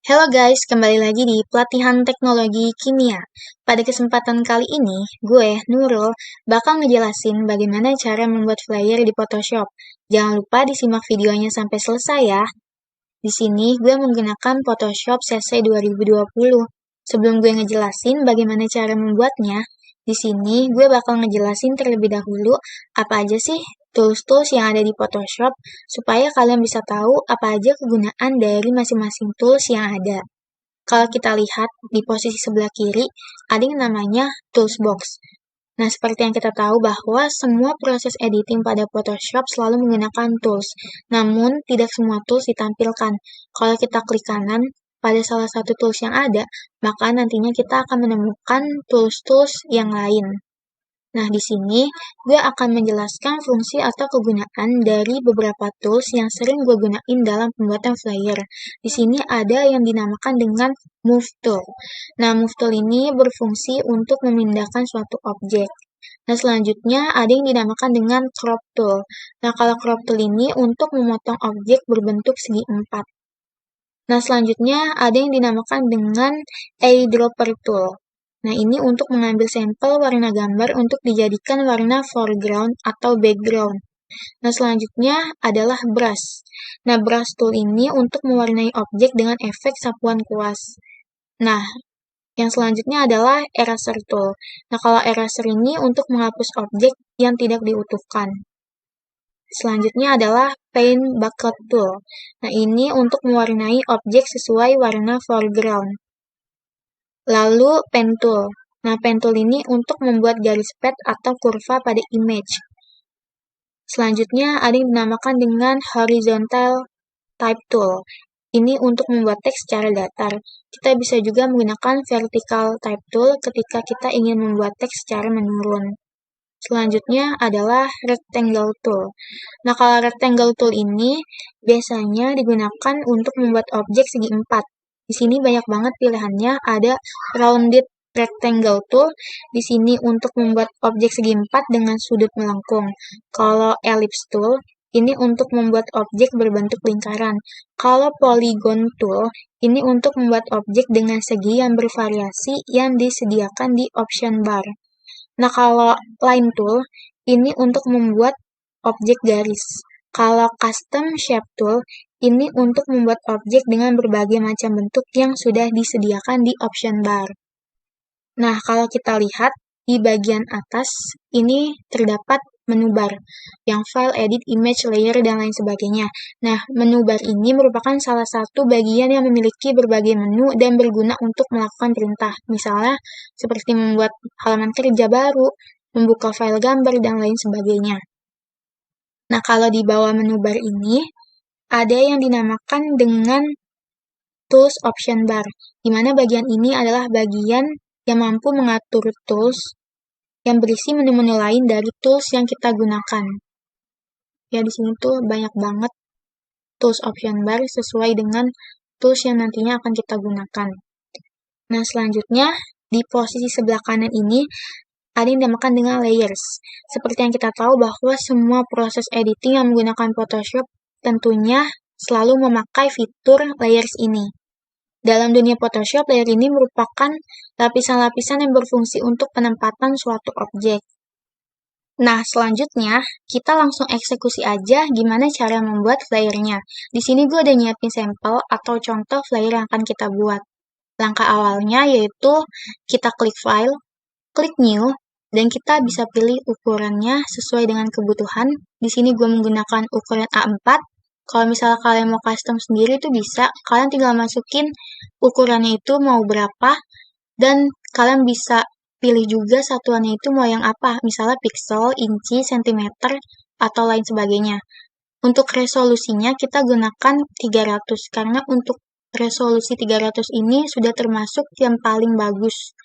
Halo guys, kembali lagi di Pelatihan Teknologi Kimia. Pada kesempatan kali ini, gue, Nurul, bakal ngejelasin bagaimana cara membuat flyer di Photoshop. Jangan lupa disimak videonya sampai selesai ya. Di sini gue menggunakan Photoshop CC 2020. Sebelum gue ngejelasin bagaimana cara membuatnya, di sini gue bakal ngejelasin terlebih dahulu apa aja sih tools-tools yang ada di Photoshop supaya kalian bisa tahu apa aja kegunaan dari masing-masing tools yang ada. Kalau kita lihat di posisi sebelah kiri, ada yang namanya tools box. Nah, seperti yang kita tahu bahwa semua proses editing pada Photoshop selalu menggunakan tools. Namun, tidak semua tools ditampilkan. Kalau kita klik kanan pada salah satu tools yang ada, maka nantinya kita akan menemukan tools-tools yang lain. Nah, di sini gue akan menjelaskan fungsi atau kegunaan dari beberapa tools yang sering gue gunain dalam pembuatan flyer. Di sini ada yang dinamakan dengan Move Tool. Nah, Move Tool ini berfungsi untuk memindahkan suatu objek. Nah, selanjutnya ada yang dinamakan dengan Crop Tool. Nah, kalau Crop Tool ini untuk memotong objek berbentuk segi empat. Nah, selanjutnya ada yang dinamakan dengan Eyedropper Tool. Nah, ini untuk mengambil sampel warna gambar untuk dijadikan warna foreground atau background. Nah, selanjutnya adalah brush. Nah, brush tool ini untuk mewarnai objek dengan efek sapuan kuas. Nah, yang selanjutnya adalah eraser tool. Nah, kalau eraser ini untuk menghapus objek yang tidak diutuhkan. Selanjutnya adalah Paint Bucket Tool. Nah, ini untuk mewarnai objek sesuai warna foreground. Lalu Pen Tool. Nah, Pen Tool ini untuk membuat garis pad atau kurva pada image. Selanjutnya ada yang dinamakan dengan Horizontal Type Tool. Ini untuk membuat teks secara datar. Kita bisa juga menggunakan Vertical Type Tool ketika kita ingin membuat teks secara menurun. Selanjutnya adalah Rectangle Tool. Nah, kalau Rectangle Tool ini biasanya digunakan untuk membuat objek segi empat. Di sini banyak banget pilihannya, ada Rounded Rectangle Tool, di sini untuk membuat objek segi empat dengan sudut melengkung. Kalau Ellipse Tool, ini untuk membuat objek berbentuk lingkaran. Kalau Polygon Tool, ini untuk membuat objek dengan segi yang bervariasi yang disediakan di option bar. Nah, kalau Line Tool, ini untuk membuat objek garis. Kalau Custom Shape Tool, ini untuk membuat objek dengan berbagai macam bentuk yang sudah disediakan di option bar. Nah, kalau kita lihat di bagian atas, ini terdapat menu bar, yang file, edit, image, layer, dan lain sebagainya. Nah, menu bar ini merupakan salah satu bagian yang memiliki berbagai menu dan berguna untuk melakukan perintah. Misalnya, seperti membuat halaman kerja baru, membuka file gambar, dan lain sebagainya. Nah, kalau di bawah menu bar ini, ada yang dinamakan dengan Tools Option Bar, di mana bagian ini adalah bagian yang mampu mengatur tools yang berisi menu-menu lain dari tools yang kita gunakan. Ya, di sini tuh banyak banget tools option bar sesuai dengan tools yang nantinya akan kita gunakan. Nah, selanjutnya di posisi sebelah kanan ini ada yang dinamakan dengan layers. Seperti yang kita tahu bahwa semua proses editing yang menggunakan Photoshop tentunya selalu memakai fitur layers ini. Dalam dunia Photoshop, layer ini merupakan lapisan-lapisan yang berfungsi untuk penempatan suatu objek. Nah, selanjutnya kita langsung eksekusi aja gimana cara membuat flyernya. Di sini gue udah nyiapin sampel atau contoh flyer yang akan kita buat. Langkah awalnya yaitu kita klik file, klik new, dan kita bisa pilih ukurannya sesuai dengan kebutuhan. Di sini gue menggunakan ukuran A4. Kalau misalnya kalian mau custom sendiri itu bisa, kalian tinggal masukin ukurannya itu mau berapa, dan kalian bisa pilih juga satuannya itu mau yang apa, misalnya pixel, inci, sentimeter, atau lain sebagainya. Untuk resolusinya kita gunakan 300, karena untuk resolusi 300 ini sudah termasuk yang paling bagus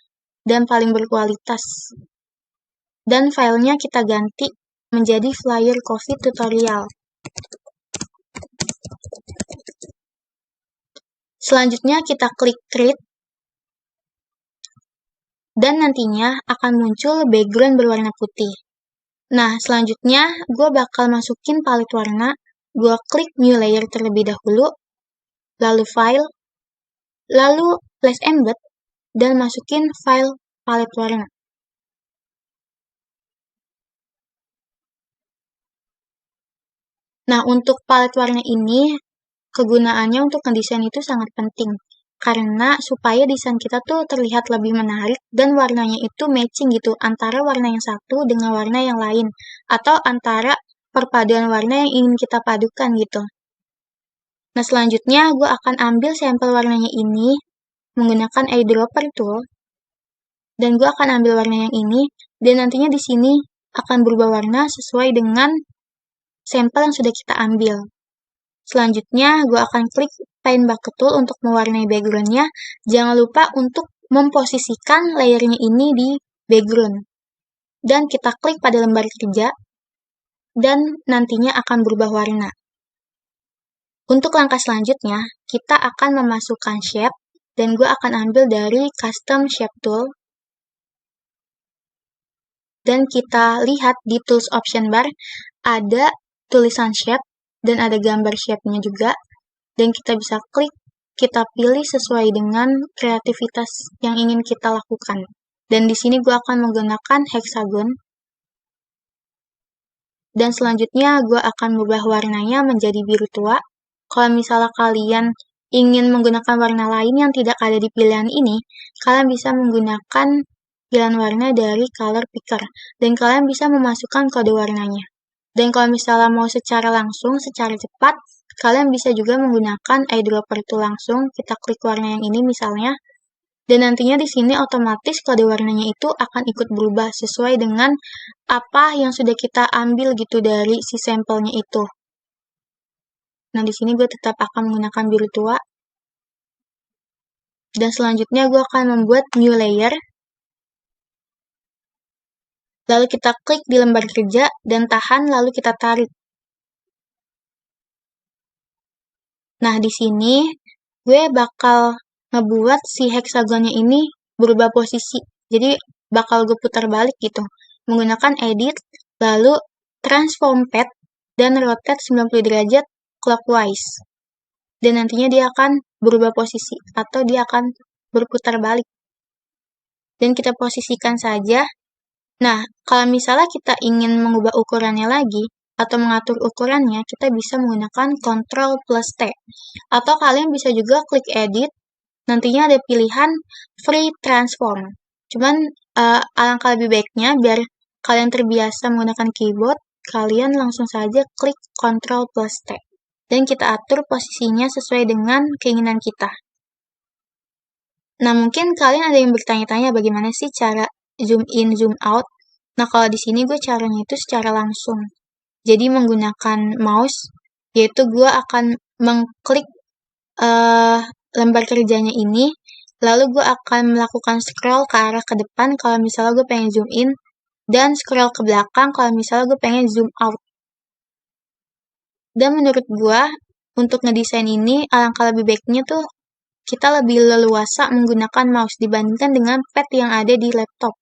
dan paling berkualitas. Dan filenya kita ganti menjadi flyer COVID tutorial. Selanjutnya kita klik create, dan nantinya akan muncul background berwarna putih. Nah, selanjutnya gue bakal masukin palet warna, gue klik new layer terlebih dahulu, lalu file, lalu flash embed, dan masukin file palet warna. Nah, untuk palet warna ini, kegunaannya untuk ngedesain itu sangat penting. Karena supaya desain kita tuh terlihat lebih menarik dan warnanya itu matching gitu antara warna yang satu dengan warna yang lain. Atau antara perpaduan warna yang ingin kita padukan gitu. Nah, selanjutnya gue akan ambil sampel warnanya ini menggunakan eyedropper tool. Dan gue akan ambil warna yang ini, dan nantinya di sini akan berubah warna sesuai dengan sampel yang sudah kita ambil. Selanjutnya, gue akan klik Paint Bucket Tool untuk mewarnai background-nya. Jangan lupa untuk memposisikan layernya ini di background. Dan kita klik pada lembar kerja, dan nantinya akan berubah warna. Untuk langkah selanjutnya, kita akan memasukkan shape, dan gue akan ambil dari Custom Shape Tool. Dan kita lihat di Tools Option Bar, ada tulisan shape, dan ada gambar shape-nya juga. Dan kita bisa klik, kita pilih sesuai dengan kreativitas yang ingin kita lakukan. Dan di sini gue akan menggunakan hexagon. Dan selanjutnya gue akan mengubah warnanya menjadi biru tua. Kalau misalnya kalian ingin menggunakan warna lain yang tidak ada di pilihan ini, kalian bisa menggunakan pilihan warna dari color picker. Dan kalian bisa memasukkan kode warnanya. Dan kalau misalnya mau secara langsung, secara cepat, kalian bisa juga menggunakan eyedropper itu langsung. Kita klik warna yang ini misalnya. Dan nantinya di sini otomatis kode warnanya itu akan ikut berubah sesuai dengan apa yang sudah kita ambil gitu dari si sampelnya itu. Nah, di sini gue tetap akan menggunakan biru tua. Dan selanjutnya gue akan membuat new layer. Lalu kita klik di lembar kerja dan tahan, lalu kita tarik. Nah, di sini gue bakal ngebuat si hexagonnya ini berubah posisi. Jadi, bakal gue putar balik gitu. Menggunakan edit, lalu transform path, dan rotate 90 derajat clockwise. Dan nantinya dia akan berubah posisi, atau dia akan berputar balik. Dan kita posisikan saja. Nah, kalau misalnya kita ingin mengubah ukurannya lagi, atau mengatur ukurannya, kita bisa menggunakan Ctrl plus T. Atau kalian bisa juga klik edit, nantinya ada pilihan free transform. Cuman alangkah lebih baiknya biar kalian terbiasa menggunakan keyboard, kalian langsung saja klik Ctrl plus T. Dan kita atur posisinya sesuai dengan keinginan kita. Nah, mungkin kalian ada yang bertanya-tanya bagaimana sih cara zoom in, zoom out. Nah, kalau di sini gue caranya itu secara langsung. Jadi menggunakan mouse, yaitu gue akan mengklik lembar kerjanya ini, lalu gue akan melakukan scroll ke arah ke depan kalau misalnya gue pengen zoom in, dan scroll ke belakang kalau misalnya gue pengen zoom out. Dan menurut gue, untuk ngedesain ini, alangkah lebih baiknya tuh kita lebih leluasa menggunakan mouse dibandingkan dengan pad yang ada di laptop.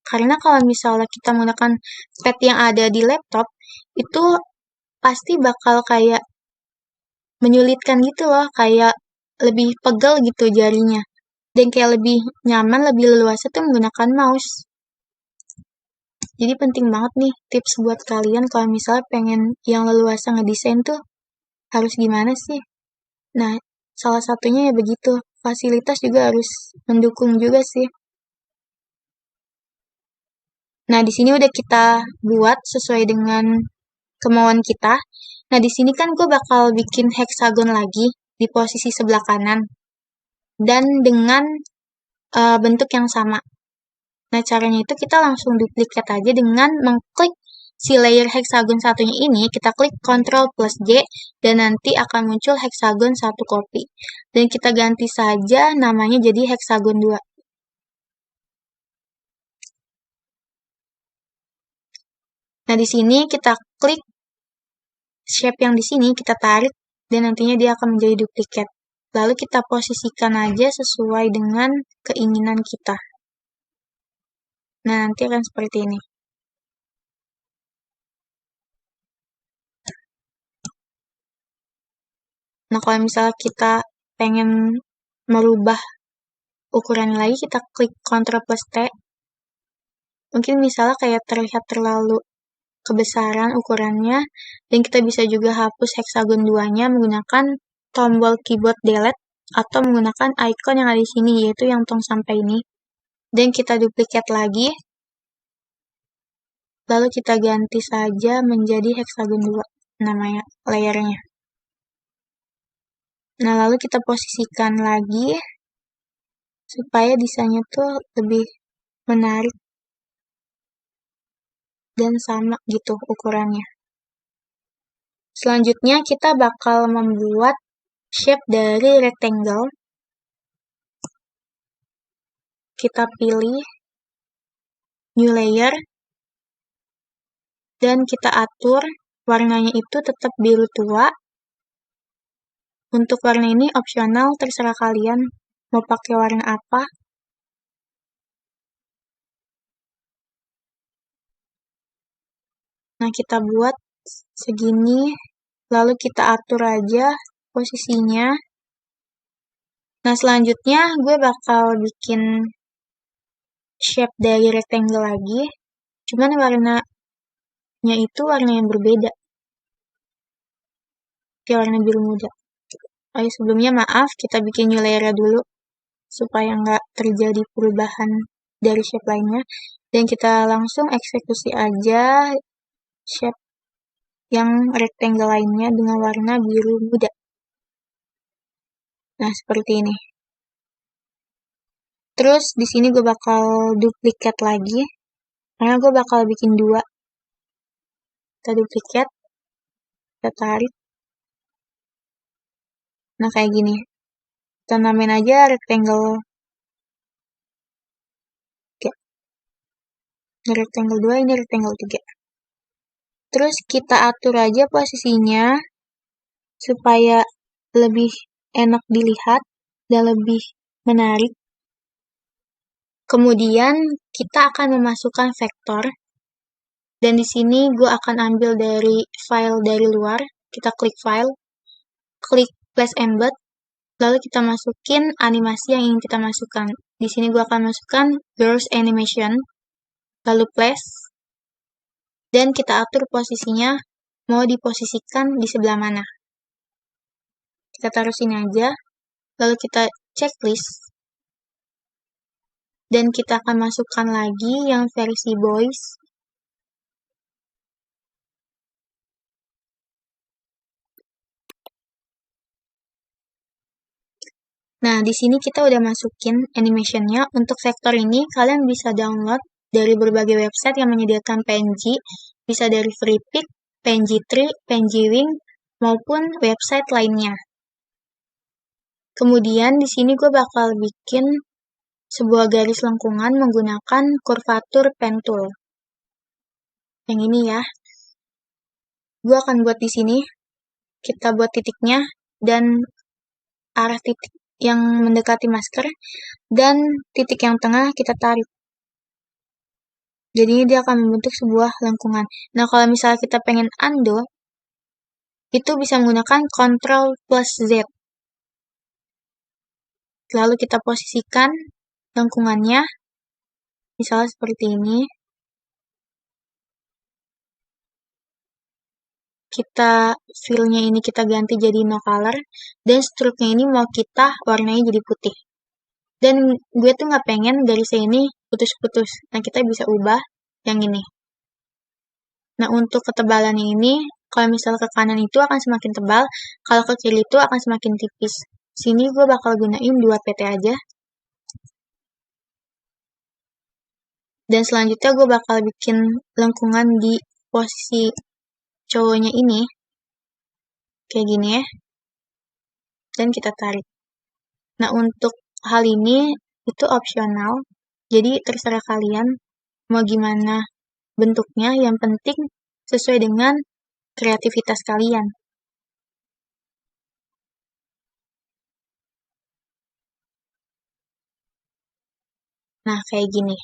Karena kalau misalnya kita menggunakan pad yang ada di laptop, itu pasti bakal kayak menyulitkan gitu loh, kayak lebih pegel gitu jarinya. Dan kayak lebih nyaman, lebih leluasa tuh menggunakan mouse. Jadi penting banget nih tips buat kalian kalau misalnya pengen yang leluasa ngedesain tuh harus gimana sih? Nah, salah satunya ya begitu. Fasilitas juga harus mendukung juga sih. Nah, di sini udah kita buat sesuai dengan kemauan kita. Nah, di sini kan gue bakal bikin hexagon lagi di posisi sebelah kanan. Dan dengan bentuk yang sama. Nah, caranya itu kita langsung duplikat aja dengan mengklik si layer hexagon satunya ini, kita klik Ctrl plus J, dan nanti akan muncul hexagon satu copy. Dan kita ganti saja namanya jadi hexagon 2. Nah, di sini kita klik shape yang di sini, kita tarik, dan nantinya dia akan menjadi duplikat. Lalu kita posisikan aja sesuai dengan keinginan kita. Nah, nanti akan seperti ini. Nah, kalau misalnya kita pengen merubah ukuran lagi, kita klik Ctrl plus T. Mungkin misalnya kayak terlihat terlalu kebesaran ukurannya, dan kita bisa juga hapus heksagon 2-nya menggunakan tombol keyboard delete atau menggunakan icon yang ada di sini, yaitu yang tong sampah ini. Dan kita duplikat lagi, lalu kita ganti saja menjadi heksagon 2 namanya layernya. Nah, lalu kita posisikan lagi supaya desainnya tuh lebih menarik dan sama gitu ukurannya. Selanjutnya kita bakal membuat shape dari rectangle. Kita pilih new layer dan kita atur warnanya itu tetap biru tua. Untuk warna ini opsional, terserah kalian mau pakai warna apa. Nah, kita buat segini, lalu kita atur aja posisinya. Nah, selanjutnya gue bakal bikin shape dari rectangle lagi, cuman warnanya itu warna yang berbeda. Kayak warna biru muda. Ayo, sebelumnya maaf, kita bikin new layer dulu supaya nggak terjadi perubahan dari shape lainnya. Dan kita langsung eksekusi aja shape yang rectangle lainnya dengan warna biru muda. Nah, seperti ini. Terus di sini gue bakal duplikat lagi, karena gue bakal bikin 2. Kita duplikat, kita tarik. Nah, kayak gini. Kita namain aja rectangle 3. Ini rectangle 2, ini rectangle 3. Terus kita atur aja posisinya supaya lebih enak dilihat dan lebih menarik. Kemudian kita akan memasukkan vektor. Dan di sini gue akan ambil dari file dari luar. Kita klik file, klik place embed, lalu kita masukin animasi yang ingin kita masukkan. Di sini gue akan masukkan girls animation, lalu place, dan kita atur posisinya mau diposisikan di sebelah mana. Kita taruh sini aja, lalu kita checklist, dan kita akan masukkan lagi yang versi boys. Nah, di sini kita udah masukin animationnya. Untuk vektor ini, kalian bisa download dari berbagai website yang menyediakan PNG, bisa dari Freepik, PNG Tree, PNG Wing, maupun website lainnya. Kemudian di sini gue bakal bikin sebuah garis lengkungan menggunakan kurvatur pen tool. Yang ini ya. Gue akan buat di sini. Kita buat titiknya dan arah titik yang mendekati masker, dan titik yang tengah kita tarik. Jadi dia akan membentuk sebuah lengkungan. Nah, kalau misalnya kita pengen undo, itu bisa menggunakan Ctrl plus Z. Lalu kita posisikan lengkungannya, misalnya seperti ini. Kita fill-nya ini kita ganti jadi no color, dan stroke-nya ini mau kita warnai jadi putih. Dan gue tuh nggak pengen garisnya ini putus-putus. Nah, kita bisa ubah yang ini. Nah, untuk ketebalannya ini, kalau misalnya ke kanan itu akan semakin tebal, kalau ke kiri itu akan semakin tipis. Sini gue bakal gunain 2 PT aja. Dan selanjutnya gue bakal bikin lengkungan di posisi cowoknya ini. Kayak gini ya. Dan kita tarik. Nah, untuk hal ini itu opsional. Jadi terserah kalian mau gimana bentuknya, yang penting sesuai dengan kreativitas kalian. Nah, kayak gini.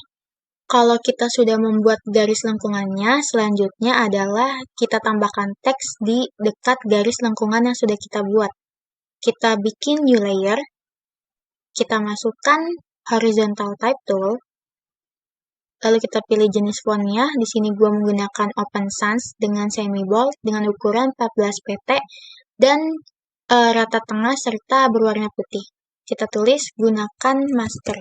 Kalau kita sudah membuat garis lengkungannya, selanjutnya adalah kita tambahkan teks di dekat garis lengkungan yang sudah kita buat. Kita bikin new layer, Kita masukkan horizontal type tool, lalu kita pilih jenis fontnya. Di sini gue menggunakan Open Sans dengan semi bold dengan ukuran 14 pt dan rata tengah serta berwarna putih. Kita tulis gunakan masker.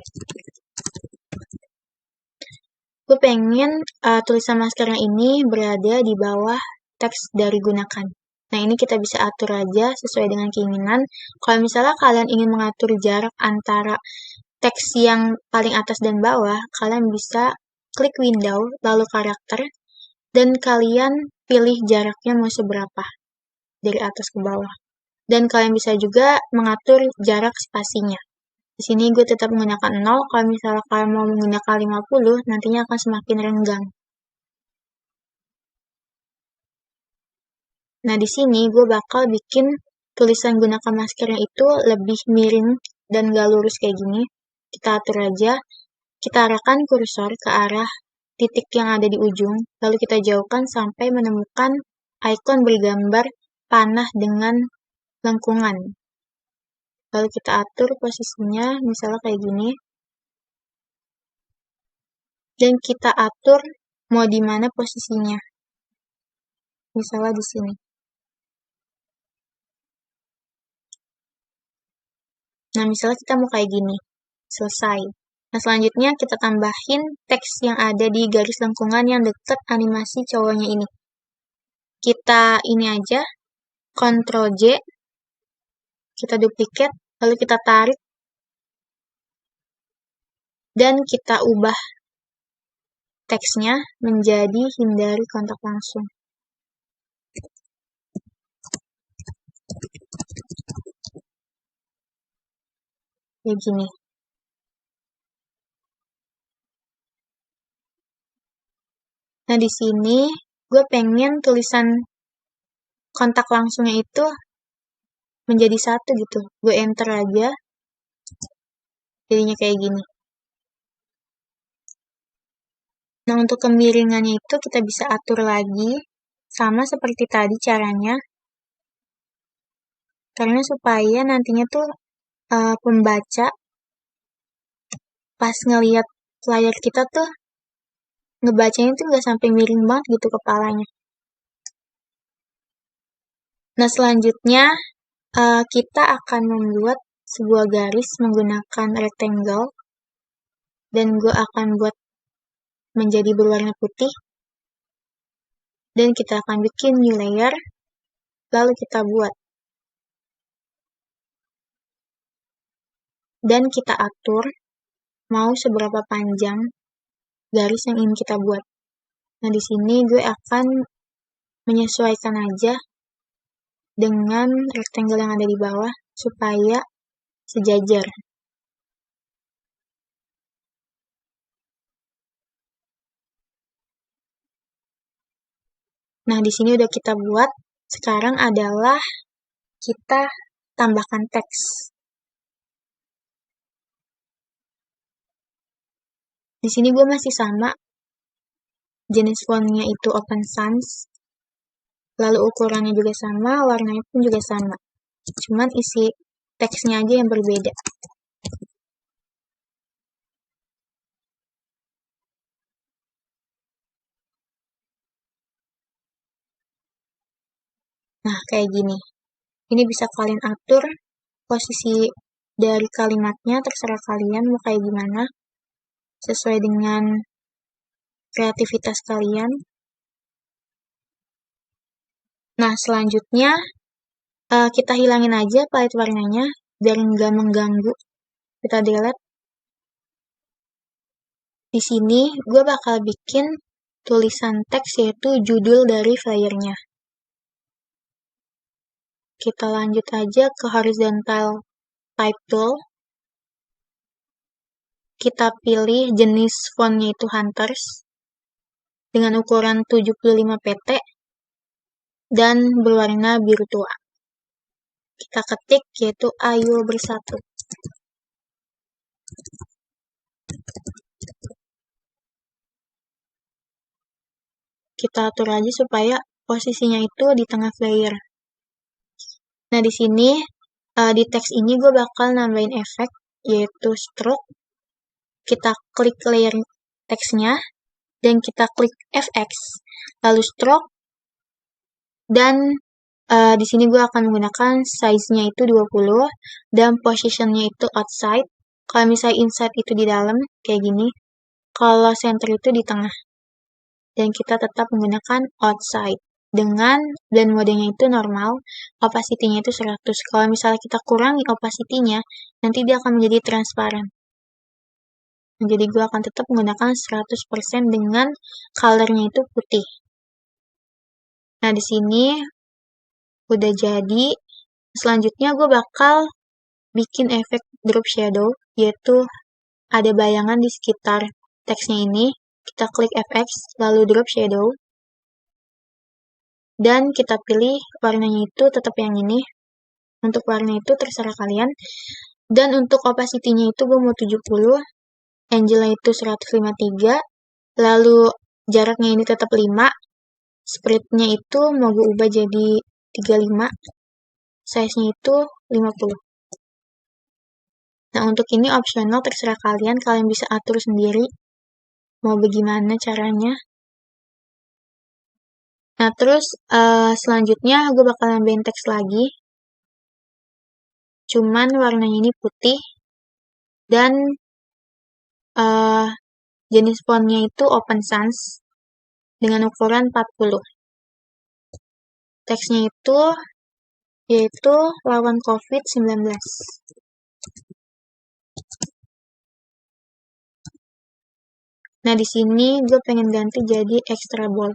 Gue pengen tulisan maskernya ini berada di bawah teks dari gunakan. Nah, ini kita bisa atur aja sesuai dengan keinginan. Kalau misalnya kalian ingin mengatur jarak antara teks yang paling atas dan bawah, kalian bisa klik window, lalu karakter, dan kalian pilih jaraknya mau seberapa dari atas ke bawah. Dan kalian bisa juga mengatur jarak spasinya. Di sini gue tetap menggunakan 0, kalau misalnya kalian mau menggunakan 50, nantinya akan semakin renggang. Nah, di sini gue bakal bikin tulisan gunakan maskernya itu lebih miring dan gak lurus kayak gini. Kita atur aja, kita arahkan kursor ke arah titik yang ada di ujung, lalu kita jauhkan sampai menemukan ikon bergambar panah dengan lengkungan. Lalu kita atur posisinya, misalnya kayak gini. Dan kita atur mau di mana posisinya. Misalnya di sini. Nah, misalnya kita mau kayak gini. Selesai. Nah, selanjutnya kita tambahin teks yang ada di garis lengkungan yang dekat animasi cowoknya ini. Kita ini aja, Ctrl J, kita duplicate, lalu kita tarik, dan kita ubah teksnya menjadi hindari kontak langsung. Kayak gini. Nah, di sini gue pengen tulisan kontak langsungnya itu menjadi satu gitu. Gue enter aja. Jadinya kayak gini. Nah, untuk kemiringannya itu kita bisa atur lagi. Sama seperti tadi caranya. Karena supaya nantinya tuh pembaca pas ngelihat flyer kita tuh ngebacanya tuh nggak sampai miring banget gitu kepalanya. Nah, selanjutnya kita akan membuat sebuah garis menggunakan rectangle dan gue akan buat menjadi berwarna putih dan kita akan bikin new layer lalu kita buat dan kita atur mau seberapa panjang garis yang ingin kita buat. Nah, di sini gue akan menyesuaikan aja dengan rectangle yang ada di bawah supaya sejajar. Nah, di sini udah kita buat. Sekarang adalah kita tambahkan teks. Di sini gue masih sama. Jenis fontnya itu Open Sans. Lalu ukurannya juga sama, warnanya pun juga sama. Cuman isi teksnya aja yang berbeda. Nah, kayak gini. Ini bisa kalian atur posisi dari kalimatnya, terserah kalian mau kayak gimana. Sesuai dengan kreativitas kalian. Nah, selanjutnya kita hilangin aja palet warnanya biar nggak mengganggu. Kita delete. Di sini gue bakal bikin tulisan teks yaitu judul dari flyernya. Kita lanjut aja ke horizontal type tool. Kita pilih jenis fontnya itu Hunters dengan ukuran 75 pt dan berwarna biru tua. Kita ketik yaitu Ayo Bersatu. Kita atur aja supaya posisinya itu di tengah flyer. Nah, di sini di teks ini gue bakal nambahin efek yaitu stroke. Kita klik layer teksnya, dan kita klik FX, lalu stroke, dan di sini gue akan menggunakan size-nya itu 20, dan position-nya itu outside. Kalau misalnya inside itu di dalam, kayak gini. Kalau center itu di tengah. Dan kita tetap menggunakan outside. Dengan blend modenya itu normal, opacity-nya itu 100. Kalau misalnya kita kurangi opacity-nya, nanti dia akan menjadi transparan. Jadi gue akan tetap menggunakan 100% dengan color-nya itu putih. Nah, di sini udah jadi. Selanjutnya gue bakal bikin efek drop shadow, yaitu ada bayangan di sekitar teksnya ini. Kita klik FX, lalu drop shadow. Dan kita pilih warnanya itu tetap yang ini. Untuk warna itu terserah kalian. Dan untuk opacity-nya itu gue mau 70. Angela itu 153. Lalu jaraknya ini tetap 5. Spread-nya itu mau gue ubah jadi 35. Size-nya itu 50. Nah, untuk ini optional, terserah kalian bisa atur sendiri mau bagaimana caranya. Nah, terus selanjutnya gue bakal nambahin teks lagi. Cuman warnanya ini putih. Dan jenis fontnya itu Open Sans dengan ukuran 40. Teksnya itu yaitu lawan COVID-19. Nah, di sini gue pengen ganti jadi extra bold.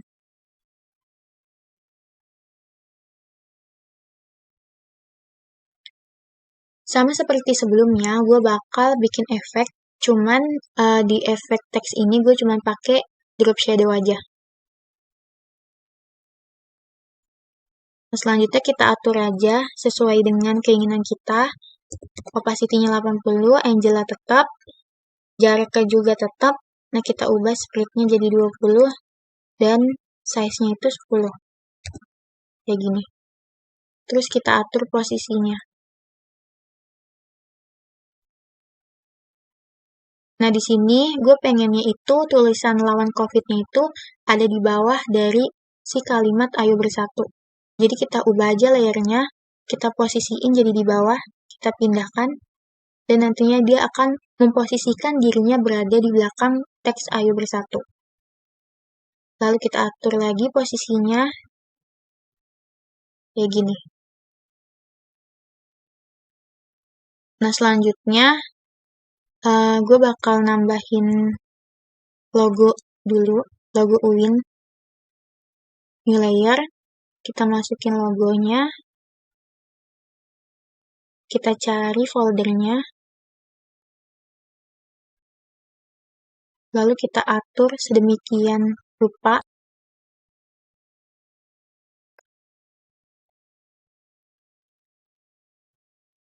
Sama seperti sebelumnya, gue bakal bikin efek. Cuman di efek teks ini gue cuman pakai drop shadow aja. Nah, selanjutnya kita atur aja sesuai dengan keinginan kita. Opacity-nya 80, Angela tetap, jaraknya juga tetap. Nah, kita ubah spread-nya jadi 20 dan size-nya itu 10. Kayak gini. Terus kita atur posisinya. Nah, di sini gue pengennya itu tulisan lawan COVID-nya itu ada di bawah dari si kalimat ayo bersatu. Jadi kita ubah aja layernya, kita posisiin jadi di bawah, kita pindahkan, dan nantinya dia akan memposisikan dirinya berada di belakang teks ayo bersatu. Lalu kita atur lagi posisinya, kayak gini. Nah, selanjutnya gue bakal nambahin logo dulu, logo UIN. New layer, kita masukin logonya, kita cari foldernya, lalu kita atur sedemikian rupa.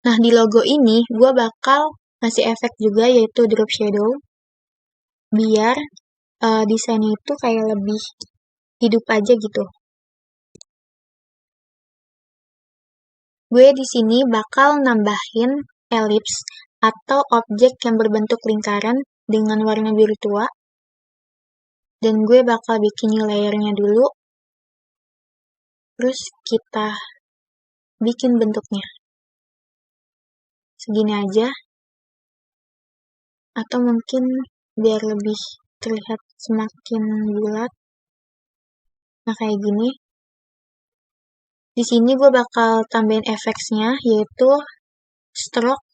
Nah, di logo ini gue bakal ngasih efek juga, yaitu drop shadow, biar desainnya itu kayak lebih hidup aja gitu. Gue di sini bakal nambahin ellipse atau objek yang berbentuk lingkaran dengan warna biru tua. Dan gue bakal bikin new layernya dulu. Terus kita bikin bentuknya. Segini aja. Atau mungkin biar lebih terlihat semakin bulat. Nah, kayak gini. Di sini gue bakal tambahin efeknya, yaitu stroke.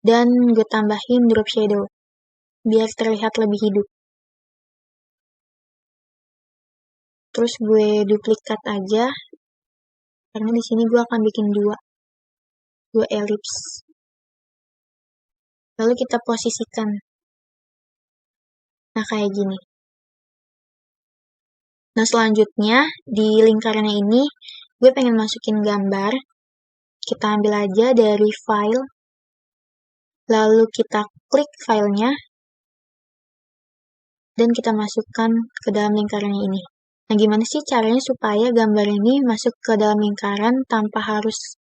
Dan gue tambahin drop shadow. Biar terlihat lebih hidup. Terus gue duplikat aja. Karena di sini gue akan bikin dua ellipse. Lalu kita posisikan. Nah, kayak gini. Nah, selanjutnya di lingkarannya ini gue pengen masukin gambar. Kita ambil aja dari file. Lalu kita klik filenya. Dan kita masukkan ke dalam lingkarannya ini. Nah, gimana sih caranya supaya gambar ini masuk ke dalam lingkaran tanpa harus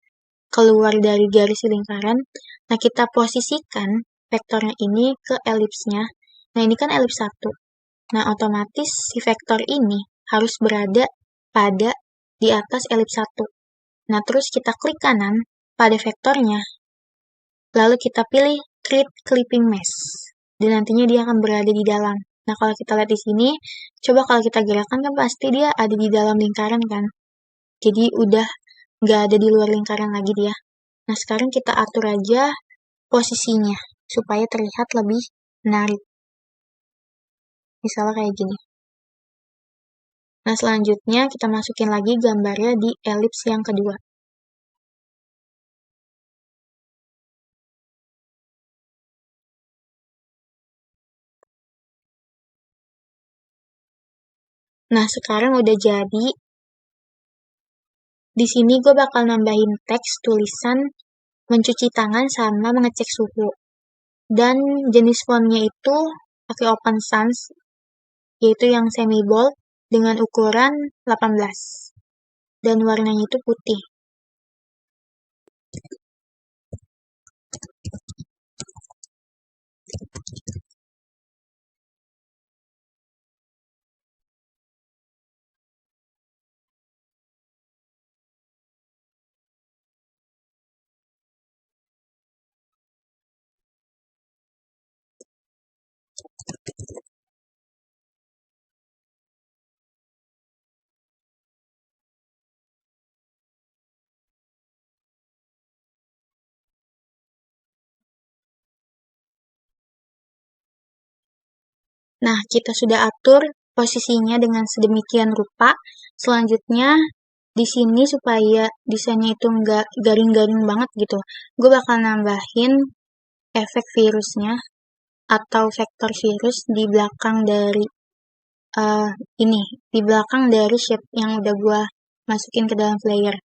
keluar dari garis lingkaran? Nah, kita posisikan vektornya ini ke elipsnya. Nah, ini kan elips 1. Nah, otomatis si vektor ini harus berada pada di atas elips 1. Nah, terus kita klik kanan pada vektornya, lalu kita pilih Create Clipping Mesh. Dan nantinya dia akan berada di dalam. Nah, kalau kita lihat di sini, coba kalau kita gerakkan kan pasti dia ada di dalam lingkaran kan. Jadi udah nggak ada di luar lingkaran lagi dia. Nah, sekarang kita atur aja posisinya supaya terlihat lebih menarik. Misalnya kayak gini. Nah, selanjutnya kita masukin lagi gambarnya di elips yang kedua. Nah, sekarang udah jadi. Di sini gue bakal nambahin teks tulisan mencuci tangan sama mengecek suhu. Dan jenis fontnya itu pakai Open Sans, yaitu yang semi bold dengan ukuran 18. Dan warnanya itu putih. Nah, kita sudah atur posisinya dengan sedemikian rupa. Selanjutnya, di sini supaya desainnya itu nggak garing-garing banget gitu, gue bakal nambahin efek virusnya atau vektor virus di belakang dari di belakang dari shape yang udah gue masukin ke dalam layer.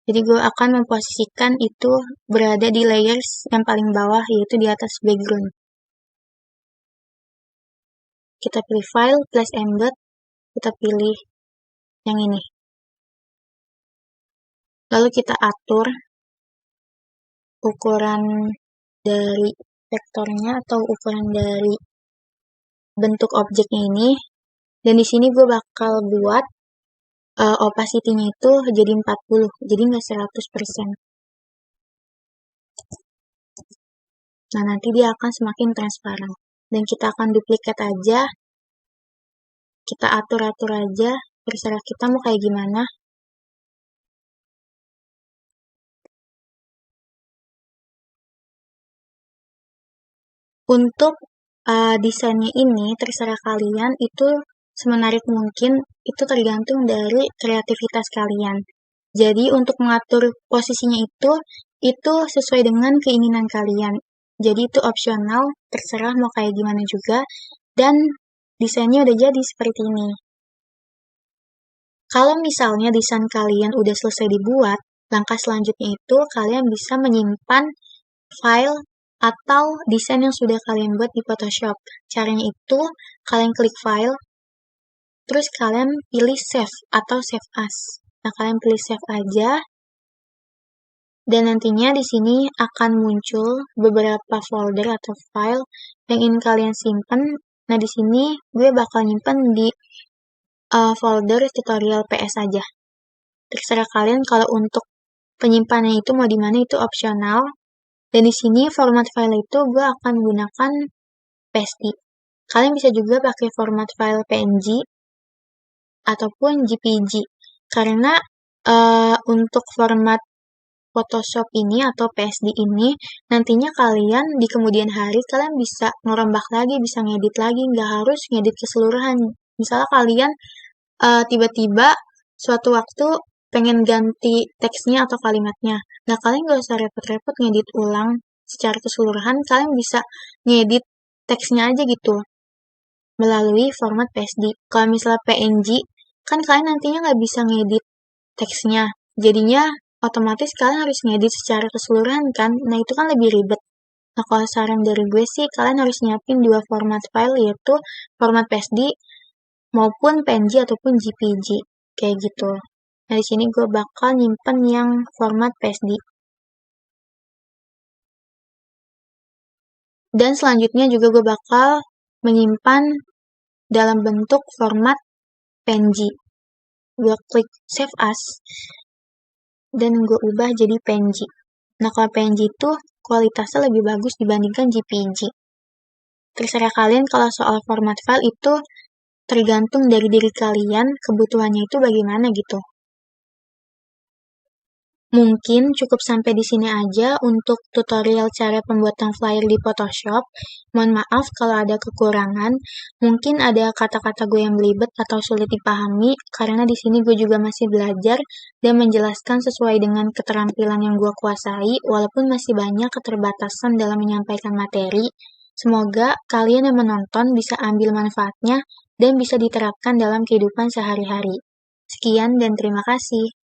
Jadi gue akan memposisikan itu berada di layers yang paling bawah, yaitu di atas background. Kita pilih file, place embed, kita pilih yang ini. Lalu kita atur ukuran dari vektornya atau ukuran dari bentuk objeknya ini. Dan di sini gue bakal buat opacity-nya itu jadi 40, jadi nggak 100%. Nah, nanti dia akan semakin transparan. Dan kita akan duplikat aja, kita atur-atur aja, terserah kita mau kayak gimana. Untuk desainnya ini, terserah kalian itu semenarik mungkin, itu tergantung dari kreativitas kalian. Jadi untuk mengatur posisinya itu sesuai dengan keinginan kalian. Jadi itu opsional, terserah mau kayak gimana juga. Dan desainnya udah jadi seperti ini. Kalau misalnya desain kalian udah selesai dibuat, langkah selanjutnya itu kalian bisa menyimpan file atau desain yang sudah kalian buat di Photoshop. Caranya itu, kalian klik file, terus kalian pilih save atau save as. Nah, kalian pilih save aja, dan nantinya di sini akan muncul beberapa folder atau file yang ingin kalian simpan. Nah, di sini gue bakal nyimpan di folder tutorial PS aja. Terserah kalian kalau untuk penyimpanannya itu mau di mana, itu opsional. Dan di sini format file itu gue akan gunakan PSD. Kalian bisa juga pakai format file PNG ataupun JPG. Karena untuk format Photoshop ini atau PSD ini, nantinya kalian di kemudian hari kalian bisa ngerombak lagi, bisa ngedit lagi, nggak harus ngedit keseluruhan. Misalnya kalian tiba-tiba suatu waktu pengen ganti teksnya atau kalimatnya. Nah, kalian nggak usah repot-repot ngedit ulang secara keseluruhan, kalian bisa ngedit teksnya aja gitu melalui format PSD. Kalau misalnya PNG, kan kalian nantinya nggak bisa ngedit teksnya. Jadinya otomatis kalian harus ngedit secara keseluruhan kan. Nah, itu kan lebih ribet. Nah, kalau saran dari gue sih, kalian harus nyiapin dua format file, yaitu format PSD maupun PNG ataupun JPG. Kayak gitu. Nah, di sini gue bakal nyimpen yang format PSD. Dan selanjutnya juga gue bakal menyimpan dalam bentuk format PNG. Gue klik Save As, dan gue ubah jadi PNG. Nah, kalau PNG itu kualitasnya lebih bagus dibandingkan JPG. Terserah kalian kalau soal format file itu tergantung dari diri kalian, kebutuhannya itu bagaimana gitu. Mungkin cukup sampai di sini aja untuk tutorial cara pembuatan flyer di Photoshop. Mohon maaf kalau ada kekurangan. Mungkin ada kata-kata gue yang belibet atau sulit dipahami, karena di sini gue juga masih belajar dan menjelaskan sesuai dengan keterampilan yang gue kuasai, walaupun masih banyak keterbatasan dalam menyampaikan materi. Semoga kalian yang menonton bisa ambil manfaatnya dan bisa diterapkan dalam kehidupan sehari-hari. Sekian dan terima kasih.